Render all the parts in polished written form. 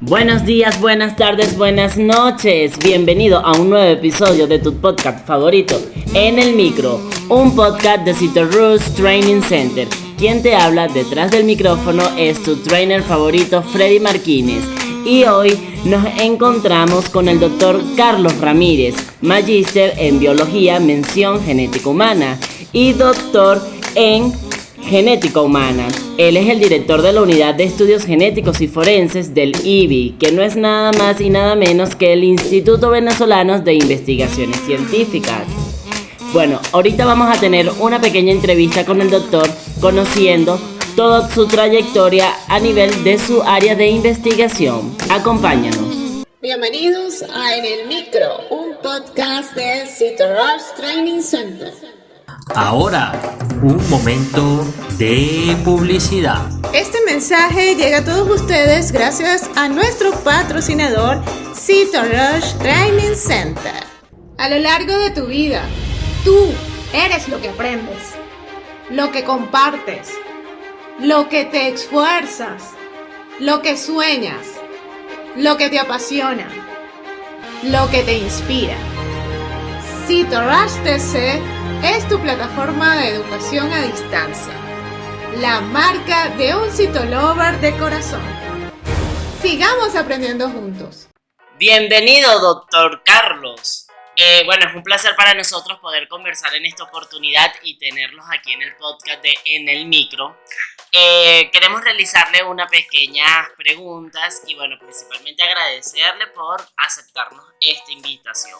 Buenos días, buenas tardes, buenas noches. Bienvenido a un nuevo episodio de tu podcast favorito, En el Micro, un podcast de CITORUS Training Center. Quien te habla detrás del micrófono es tu trainer favorito, Freddy Marquínez. Y hoy nos encontramos con el doctor Carlos Ramírez, magíster en biología, mención genética humana y doctor en genética humana. Él es el director de la Unidad de Estudios Genéticos y Forenses del IBI, que no es nada más y nada menos que el Instituto Venezolano de Investigaciones Científicas. Bueno, ahorita vamos a tener una pequeña entrevista con el doctor, conociendo toda su trayectoria a nivel de su área de investigación. Acompáñanos. Bienvenidos a En el Micro, un podcast de CITORUS Training Center. Ahora, un momento de publicidad. Este mensaje llega a todos ustedes gracias a nuestro patrocinador CITORUS Training Center. A lo largo de tu vida, tú eres lo que aprendes, lo que compartes, lo que te esfuerzas, lo que sueñas, lo que te apasiona, lo que te inspira. CITORUS TC es tu plataforma de educación a distancia, la marca de un citolover de corazón. Sigamos aprendiendo juntos. Bienvenido, doctor Carlos. Bueno, es un placer para nosotros poder conversar en esta oportunidad y tenerlos aquí en el podcast de En el Micro. Queremos realizarle unas pequeñas preguntas y bueno, principalmente agradecerle por aceptarnos esta invitación.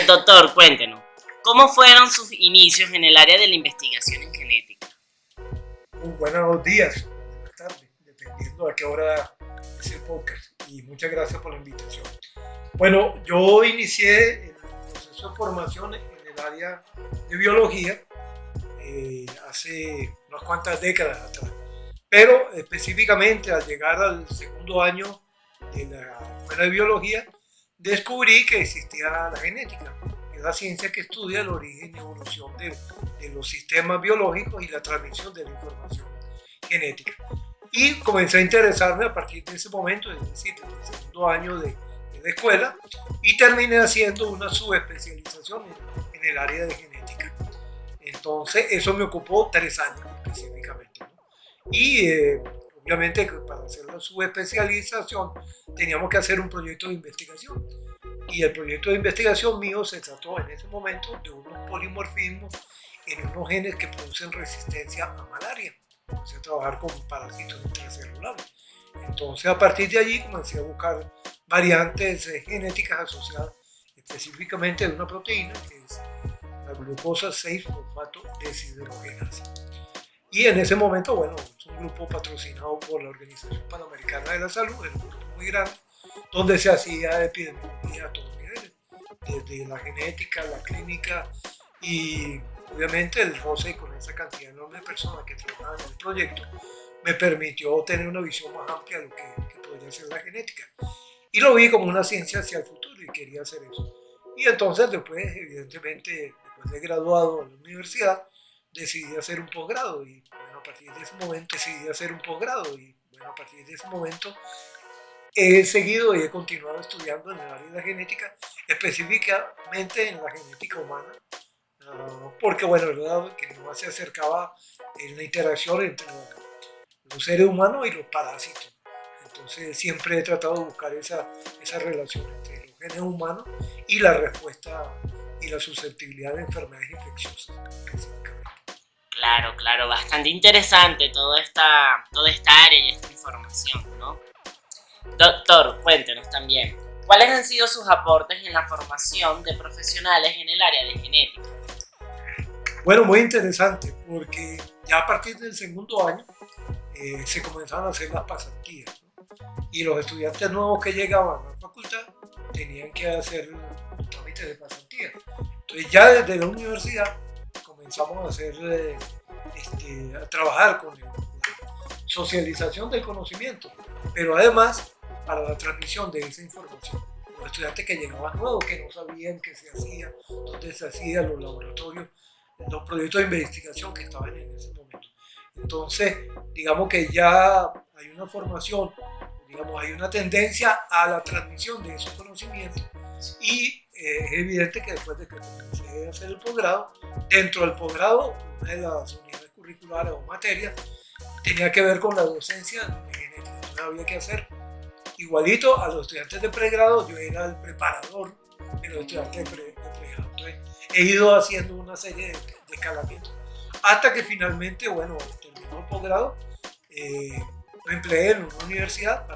Doctor, cuéntenos, ¿cómo fueron sus inicios en el área de la investigación en genética? Buenos días, buenas tardes, dependiendo a qué hora es el podcast. Y muchas gracias por la invitación. Bueno, yo inicié el proceso de formación en el área de biología hace unas cuantas décadas atrás. Pero específicamente al llegar al segundo año de la escuela de biología, descubrí que existía la genética. La ciencia que estudia el origen y evolución de los sistemas biológicos y la transmisión de la información genética. Y comencé a interesarme a partir de ese momento, es decir, en el segundo año de la escuela, y terminé haciendo una subespecialización en el área de genética. Entonces, eso me ocupó 3 años específicamente, ¿no? Y obviamente para hacer la subespecialización teníamos que hacer un proyecto de investigación. Y el proyecto de investigación mío se trató en ese momento de unos polimorfismos en unos genes que producen resistencia a malaria. Comencé a trabajar con parásitos intracelulares. Entonces, a partir de allí comencé a buscar variantes genéticas asociadas específicamente de una proteína que es la glucosa 6-fosfato deshidrogenasa. Y en ese momento, bueno, es un grupo patrocinado por la Organización Panamericana de la Salud, es un grupo muy grande, donde se hacía epidemiología a todos niveles, desde la genética, la clínica y obviamente el roce con esa cantidad enorme de personas que trabajaban en el proyecto me permitió tener una visión más amplia de lo que podría ser la genética. Y lo vi como una ciencia hacia el futuro y quería hacer eso. Y entonces después, evidentemente, después de graduado en la universidad, decidí hacer un posgrado y bueno, a partir de ese momento he seguido y he continuado estudiando en el área de la genética, específicamente en la genética humana, porque bueno, verdad que no se acercaba en la interacción entre los seres humanos y los parásitos. Entonces siempre he tratado de buscar esa relación entre los genes humanos y la respuesta y la susceptibilidad de enfermedades infecciosas específicamente. Claro, bastante interesante toda esta área y esta información, ¿no? Doctor, cuéntenos también, ¿cuáles han sido sus aportes en la formación de profesionales en el área de genética? Bueno, muy interesante, porque ya a partir del segundo año se comenzaron a hacer las pasantías, ¿no? Y los estudiantes nuevos que llegaban a la facultad tenían que hacer los trámites de pasantía. Entonces ya desde la universidad comenzamos a hacer, a trabajar con la socialización del conocimiento, pero además para la transmisión de esa información. Los estudiantes que llegaban nuevos, que no sabían qué se hacía, dónde se hacía, los laboratorios, los proyectos de investigación que estaban en ese momento. Entonces, digamos que ya hay una formación digamos, hay una tendencia a la transmisión de esos conocimientos y es evidente que después de que comencé a hacer el posgrado, dentro del posgrado, una de las unidades curriculares o materias tenía que ver con la docencia de genética. Entonces había que hacer igualito a los estudiantes de pregrado, yo era el preparador de los estudiantes de pregrado. Entonces he ido haciendo una serie de escalamientos hasta que finalmente, bueno, terminó el posgrado, me empleé en una universidad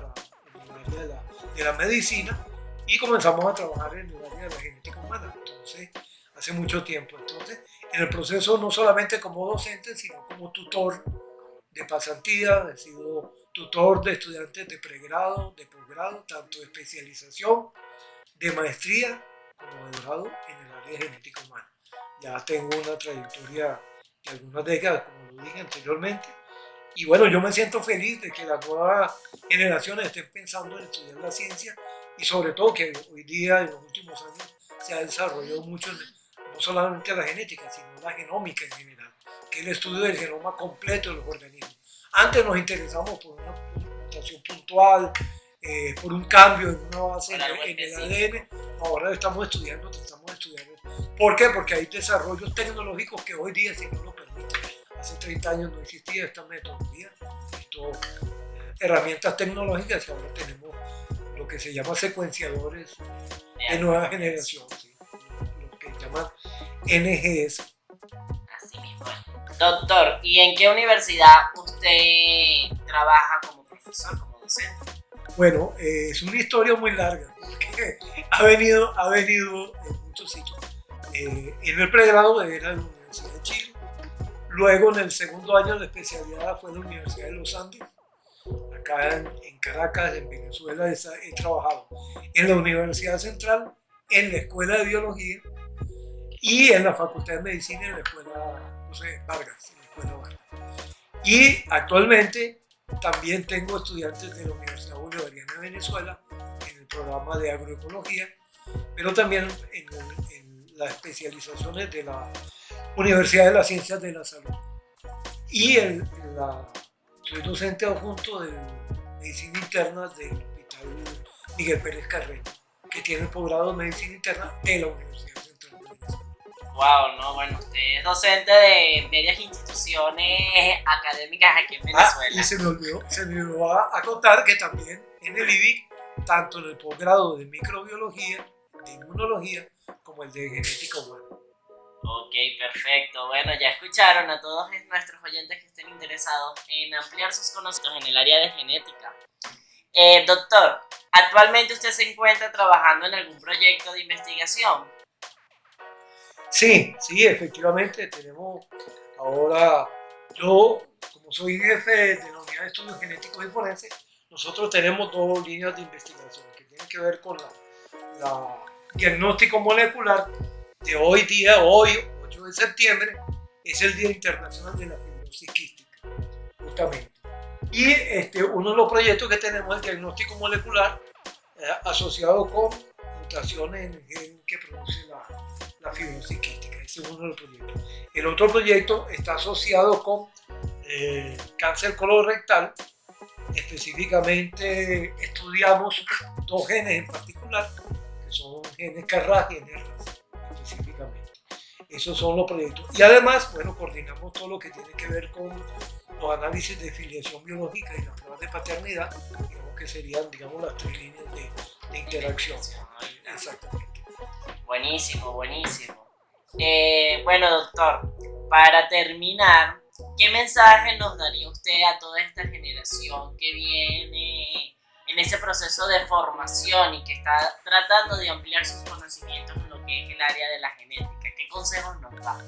en el área de la medicina y comenzamos a trabajar en el área de la genética humana. Entonces, hace mucho tiempo. Entonces, en el proceso no solamente como docente, sino como tutor de pasantía, he sido tutor de estudiantes de pregrado, de posgrado, tanto de especialización, de maestría como de grado en el área de genética humana. Ya tengo una trayectoria de algunas décadas, como lo dije anteriormente, y bueno, yo me siento feliz de que las nuevas generaciones estén pensando en estudiar la ciencia y sobre todo que hoy día, en los últimos años, se ha desarrollado mucho, no solamente la genética, sino la genómica en general, que es el estudio del genoma completo de los organismos. Antes nos interesamos por una mutación puntual, por un cambio en una base en el ADN, ahora estamos estudiando. ¿Por qué? Porque hay desarrollos tecnológicos que hoy día sí nos lo permiten. Hace 30 años no existía esta metodología, herramientas tecnológicas, y ahora tenemos lo que se llama secuenciadores de nueva generación, ¿sí? Lo que llaman NGS. Así mismo. Doctor, ¿y en qué universidad usted trabaja como profesor, como docente? Bueno, es una historia muy larga, porque ha venido en muchos sitios. En el pregrado era en la Universidad de Chile, luego en el segundo año de especialidad fue en la Universidad de los Andes, acá en Caracas, en Venezuela. He trabajado en la Universidad Central, en la Escuela de Biología y en la Facultad de Medicina, en la Escuela Vargas. Y actualmente también tengo estudiantes de la Universidad Bolivariana de Venezuela en el programa de agroecología, pero también en las especializaciones de la Universidad de las Ciencias de la Salud. Y soy docente adjunto de Medicina Interna del Hospital Miguel Pérez Carreño, que tiene el posgrado de Medicina Interna de la Universidad Central de Venezuela. Wow, no, bueno, usted es docente de varias instituciones académicas aquí en Venezuela. Y se me olvidó a contar que también en el IBIC, tanto en el posgrado de microbiología, de inmunología, como el de genética humana. Ok, perfecto. Bueno, ya escucharon a todos nuestros oyentes que estén interesados en ampliar sus conocimientos en el área de genética. Doctor, ¿actualmente usted se encuentra trabajando en algún proyecto de investigación? Sí, efectivamente, tenemos ahora, yo como soy jefe de la Unidad de Estudios Genéticos y Forenses, nosotros tenemos dos líneas de investigación que tienen que ver con la diagnóstico molecular de hoy día, hoy, 8 de septiembre, es el Día Internacional de la Fibrosis Quística, justamente. Y uno de los proyectos que tenemos es el diagnóstico molecular asociado con mutaciones en el gen que produce la fibrosis quística. Ese es uno de los proyectos. El otro proyecto está asociado con cáncer colorectal. Específicamente estudiamos dos genes en particular, que son genes KRAS y genes RAS, específicamente. Esos son los proyectos. Y además, bueno, coordinamos todo lo que tiene que ver con los análisis de filiación biológica y las pruebas de paternidad, digamos que serían, las tres líneas de interacción. Exactamente. Buenísimo. Bueno, doctor, para terminar, ¿qué mensaje nos daría usted a toda esta generación que viene en ese proceso de formación y que está tratando de ampliar sus conocimientos en lo que es el área de la genética? ¿Qué consejos nos da?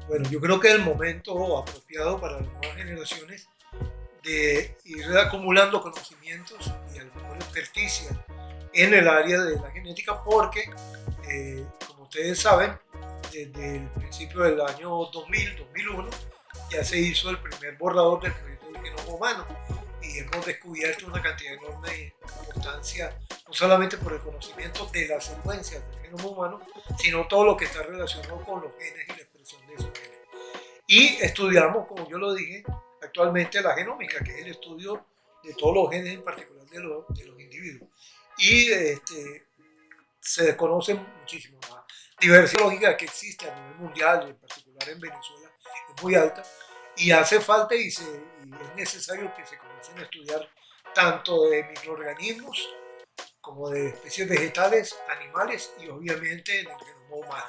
Bueno, yo creo que es el momento apropiado para las nuevas generaciones de ir acumulando conocimientos y alguna experticia en el área de la genética, porque, como ustedes saben, desde el principio del año 2000-2001 ya se hizo el primer borrador del proyecto del genoma humano y hemos descubierto una cantidad enorme de importancia, no solamente por el conocimiento de las secuencias del genoma humano, sino todo lo que está relacionado con los genes y la expresión de esos genes. Y estudiamos, como yo lo dije, actualmente la genómica, que es el estudio de todos los genes, en particular de los individuos. Y se desconoce muchísimo. La diversidad biológica que existe a nivel mundial, y en particular en Venezuela, es muy alta, y hace falta y es necesario que se comiencen a estudiar tanto de microorganismos como de especies vegetales, animales y obviamente en el genoma humano.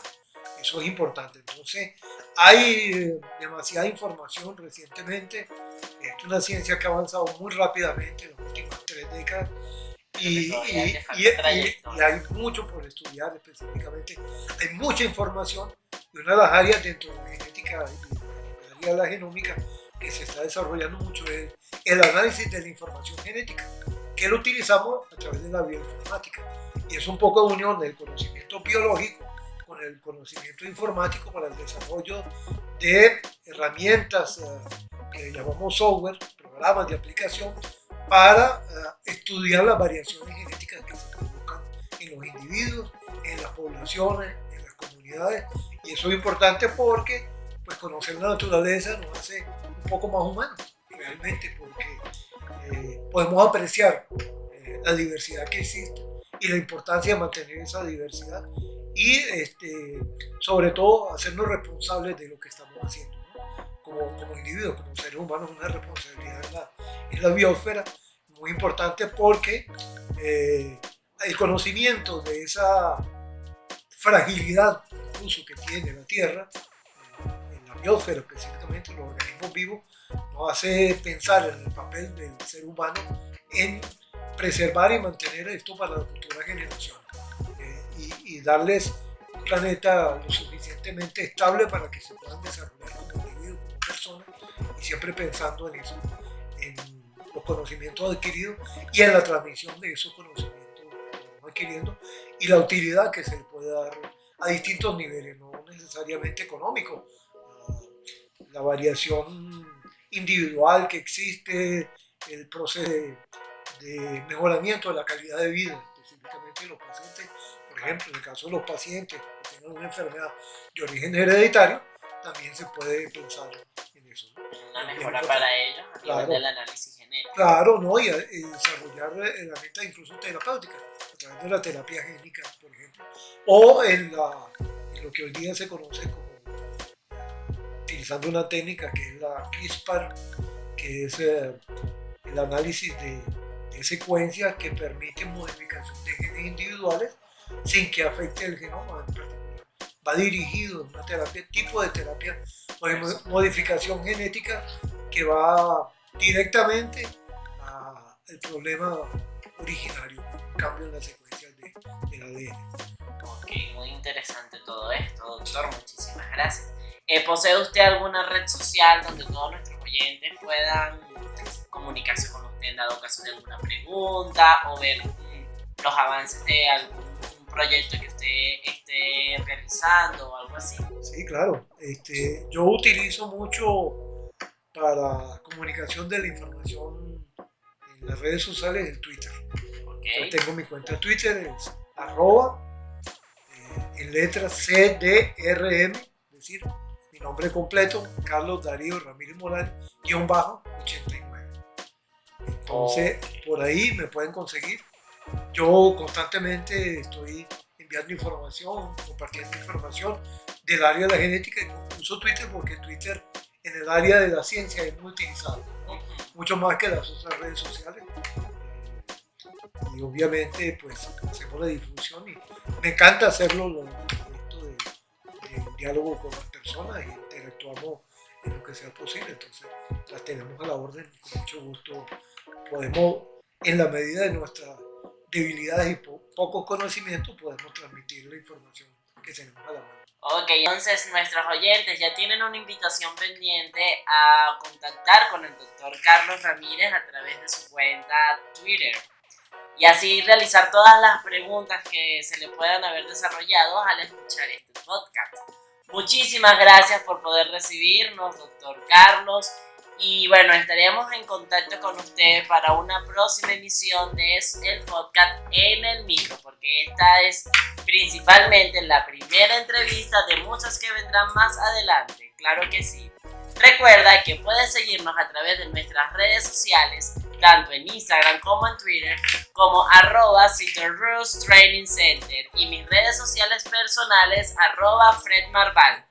Eso es importante. Entonces, hay demasiada información recientemente. Es una ciencia que ha avanzado muy rápidamente en las últimas 3 décadas. Y hay mucho por estudiar específicamente. Hay mucha información y una de las áreas dentro de la genética y el área de la genómica que se está desarrollando mucho es el análisis de la información genética, que lo utilizamos a través de la bioinformática. Y es un poco de unión del conocimiento biológico con el conocimiento informático para el desarrollo de herramientas que llamamos software, programas de aplicación, para estudiar las variaciones genéticas que se provocan en los individuos, en las poblaciones, en las comunidades. Y eso es importante porque pues, conocer la naturaleza nos hace un poco más humanos, realmente, porque podemos apreciar la diversidad que existe y la importancia de mantener esa diversidad y sobre todo hacernos responsables de lo que estamos haciendo, ¿no? como individuos, como seres humanos, una responsabilidad en la biosfera muy importante porque el conocimiento de esa fragilidad incluso que tiene la Tierra, en la biosfera específicamente, los organismos vivos, nos hace pensar en el papel del ser humano en preservar y mantener esto para las futuras generaciones y darles un planeta lo suficientemente estable para que se puedan desarrollar como individuos, como personas, y siempre pensando en eso, en los conocimientos adquiridos y en la transmisión de esos conocimientos que vamos adquiriendo y la utilidad que se le puede dar a distintos niveles, no necesariamente económicos. La variación individual que existe, el proceso de mejoramiento de la calidad de vida, específicamente de los pacientes, por ejemplo, en el caso de los pacientes que tengan una enfermedad de origen hereditario, también se puede pensar en eso, ¿no? Una mejora para ellos a nivel del análisis genético. Claro, ¿no? Y desarrollar herramientas incluso terapéuticas, a través de la terapia génica, por ejemplo, o en lo que hoy día se conoce como utilizando una técnica que es la CRISPR, que es el análisis de secuencias que permiten modificación de genes individuales sin que afecte el genoma en particular. Va dirigido a una terapia, tipo de terapia o modificación genética que va directamente al problema originario, un cambio en las secuencias del ADN. Ok, muy interesante todo esto, doctor, muchísimas gracias. ¿Posee usted alguna red social donde todos nuestros oyentes puedan comunicarse con usted en dado caso de alguna pregunta o ver los avances de algún proyecto que usted esté realizando o algo así? Sí, claro. Yo utilizo mucho para comunicación de la información en las redes sociales el Twitter. Okay. Yo tengo mi cuenta de Twitter, es @ en letras CDRM, es decir, mi nombre completo, Carlos Darío Ramírez Morales, _89. Entonces, por ahí me pueden conseguir. Yo constantemente estoy enviando información, compartiendo información del área de la genética, incluso Twitter, porque Twitter en el área de la ciencia es muy utilizado, ¿no? Mucho más que las otras redes sociales. Y obviamente pues hacemos la difusión y me encanta hacerlo, esto de diálogo con las personas y interactuamos en lo que sea posible, entonces las tenemos a la orden y con mucho gusto podemos, en la medida de nuestras debilidades y pocos conocimientos, podemos transmitir la información que tenemos a la mano. Ok, entonces nuestros oyentes ya tienen una invitación pendiente a contactar con el doctor Carlos Ramírez a través de su cuenta Twitter y así realizar todas las preguntas que se le puedan haber desarrollado al escuchar este podcast. Muchísimas gracias por poder recibirnos, doctor Carlos. Y bueno, estaremos en contacto con usted para una próxima emisión de el podcast En el Micro, porque esta es principalmente la primera entrevista de muchas que vendrán más adelante, claro que sí. Recuerda que puedes seguirnos a través de nuestras redes sociales, tanto en Instagram como en Twitter, como @CitorRus Training Center, y mis redes sociales personales @FredMarval.